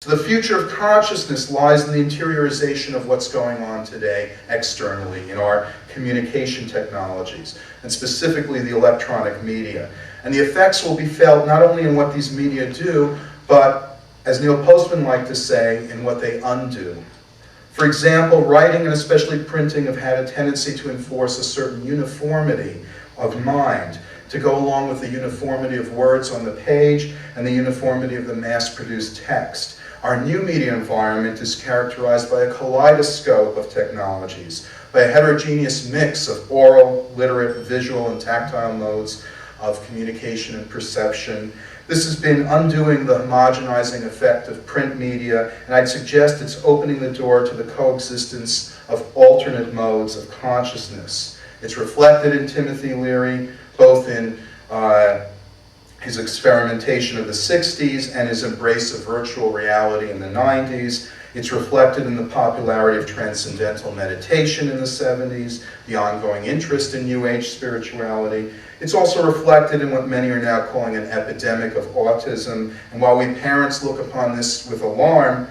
So the future of consciousness lies in the interiorization of what's going on today externally in our communication technologies, and specifically the electronic media. And the effects will be felt not only in what these media do, but, as Neil Postman liked to say, in what they undo. For example, writing and especially printing have had a tendency to enforce a certain uniformity of mind, to go along with the uniformity of words on the page and the uniformity of the mass-produced text. Our new media environment is characterized by a kaleidoscope of technologies, by a heterogeneous mix of oral, literate, visual, and tactile modes of communication and perception. This has been undoing the homogenizing effect of print media, and I'd suggest it's opening the door to the coexistence of alternate modes of consciousness. It's reflected in Timothy Leary, both in his experimentation of the 60s and his embrace of virtual reality in the 90s. It's reflected in the popularity of transcendental meditation in the 70s, the ongoing interest in New Age spirituality. It's also reflected in what many are now calling an epidemic of autism. And while we parents look upon this with alarm,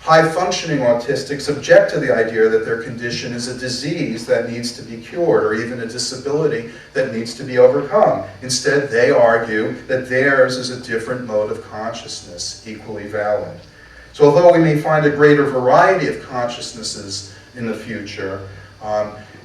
high-functioning autistics object to the idea that their condition is a disease that needs to be cured, or even a disability that needs to be overcome. Instead, they argue that theirs is a different mode of consciousness, equally valid. So although we may find a greater variety of consciousnesses in the future,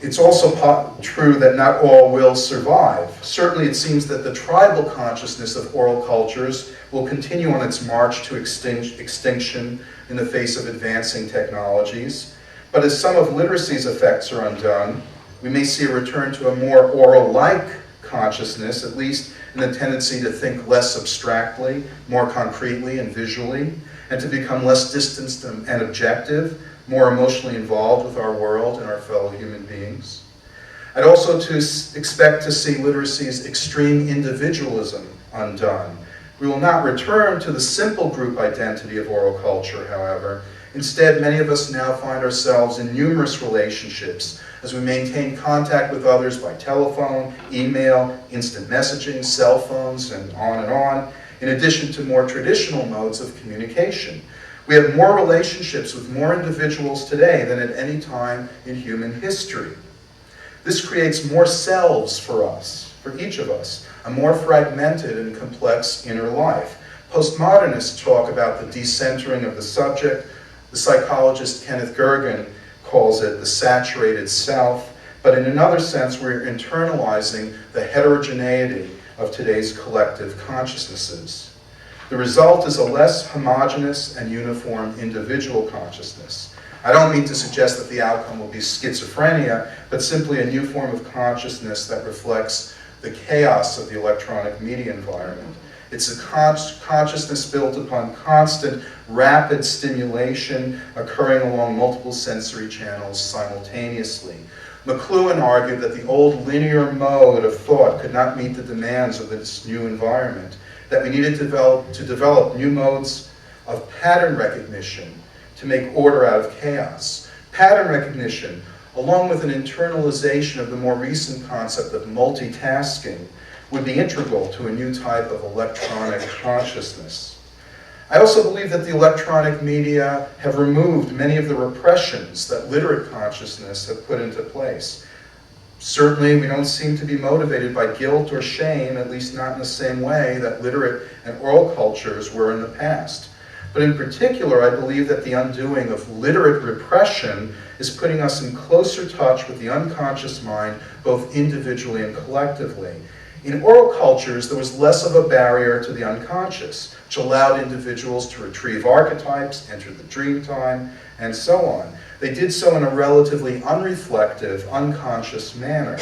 it's also true that not all will survive. Certainly it seems that the tribal consciousness of oral cultures will continue on its march to extinction in the face of advancing technologies. But as some of literacy's effects are undone, we may see a return to a more oral-like consciousness, at least in the tendency to think less abstractly, more concretely and visually, and to become less distanced and objective, more emotionally involved with our world and our fellow human beings. I'd also expect to see literacy's extreme individualism undone. We will not return to the simple group identity of oral culture, however. Instead, many of us now find ourselves in numerous relationships as we maintain contact with others by telephone, email, instant messaging, cell phones, and on, in addition to more traditional modes of communication. We have more relationships with more individuals today than at any time in human history. This creates more selves for us, for each of us, a more fragmented and complex inner life. Postmodernists talk about the decentering of the subject. The psychologist Kenneth Gergen calls it the saturated self. But in another sense, we're internalizing the heterogeneity of today's collective consciousnesses. The result is a less homogeneous and uniform individual consciousness. I don't mean to suggest that the outcome will be schizophrenia, but simply a new form of consciousness that reflects the chaos of the electronic media environment. It's a consciousness built upon constant, rapid stimulation occurring along multiple sensory channels simultaneously. McLuhan argued that the old linear mode of thought could not meet the demands of this new environment, that we needed to develop new modes of pattern recognition to make order out of chaos. Pattern recognition, along with an internalization of the more recent concept of multitasking, would be integral to a new type of electronic consciousness. I also believe that the electronic media have removed many of the repressions that literate consciousness have put into place. Certainly, we don't seem to be motivated by guilt or shame, at least not in the same way that literate and oral cultures were in the past. But in particular, I believe that the undoing of literate repression is putting us in closer touch with the unconscious mind, both individually and collectively. In oral cultures, there was less of a barrier to the unconscious, which allowed individuals to retrieve archetypes, enter the dream time, and so on. They did so in a relatively unreflective, unconscious manner.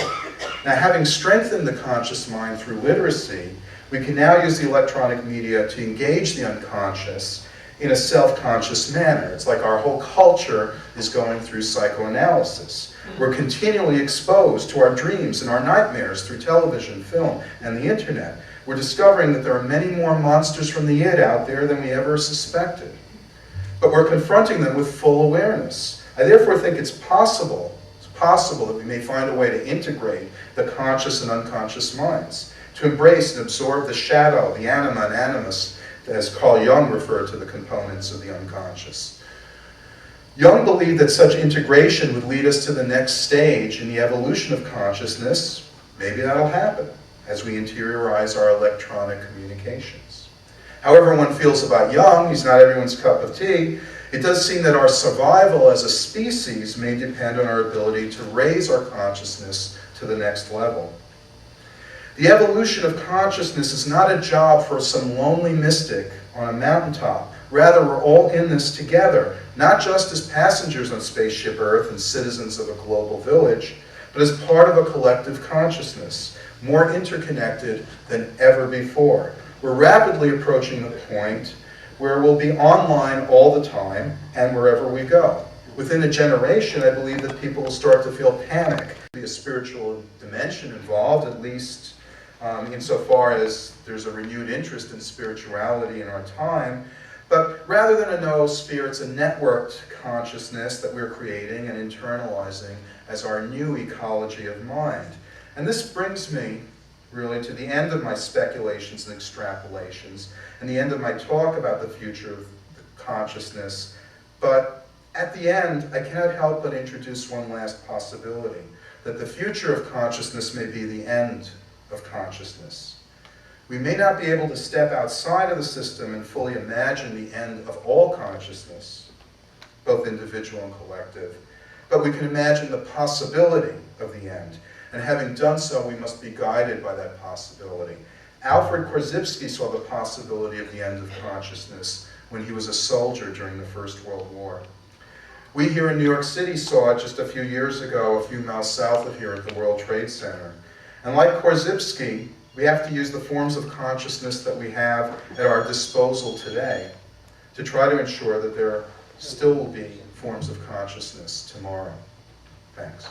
Now, having strengthened the conscious mind through literacy, we can now use the electronic media to engage the unconscious in a self-conscious manner. It's like our whole culture is going through psychoanalysis. We're continually exposed to our dreams and our nightmares through television, film, and the internet. We're discovering that there are many more monsters from the id out there than we ever suspected. But we're confronting them with full awareness. I therefore think it's possible that we may find a way to integrate the conscious and unconscious minds, to embrace and absorb the shadow, the anima and animus, as Carl Jung referred to the components of the unconscious. Jung believed that such integration would lead us to the next stage in the evolution of consciousness. Maybe that'll happen as we interiorize our electronic communications. However one feels about Jung, he's not everyone's cup of tea, it does seem that our survival as a species may depend on our ability to raise our consciousness to the next level. The evolution of consciousness is not a job for some lonely mystic on a mountaintop. Rather, we're all in this together, not just as passengers on Spaceship Earth and citizens of a global village, but as part of a collective consciousness, more interconnected than ever before. We're rapidly approaching the point where we'll be online all the time and wherever we go. Within a generation, I believe that people will start to feel panic. There'll be a spiritual dimension involved, at least insofar as there's a renewed interest in spirituality in our time. But rather than a noosphere, it's a networked consciousness that we're creating and internalizing as our new ecology of mind. And this brings me really to the end of my speculations and extrapolations, and the end of my talk about the future of consciousness. But at the end, I cannot help but introduce one last possibility, that the future of consciousness may be the end of consciousness. We may not be able to step outside of the system and fully imagine the end of all consciousness, both individual and collective, but we can imagine the possibility of the end. And having done so, we must be guided by that possibility. Alfred Korzybski saw the possibility of the end of consciousness when he was a soldier during the First World War. We here in New York City saw it just a few years ago, a few miles south of here at the World Trade Center. And like Korzybski, we have to use the forms of consciousness that we have at our disposal today to try to ensure that there still will be forms of consciousness tomorrow. Thanks.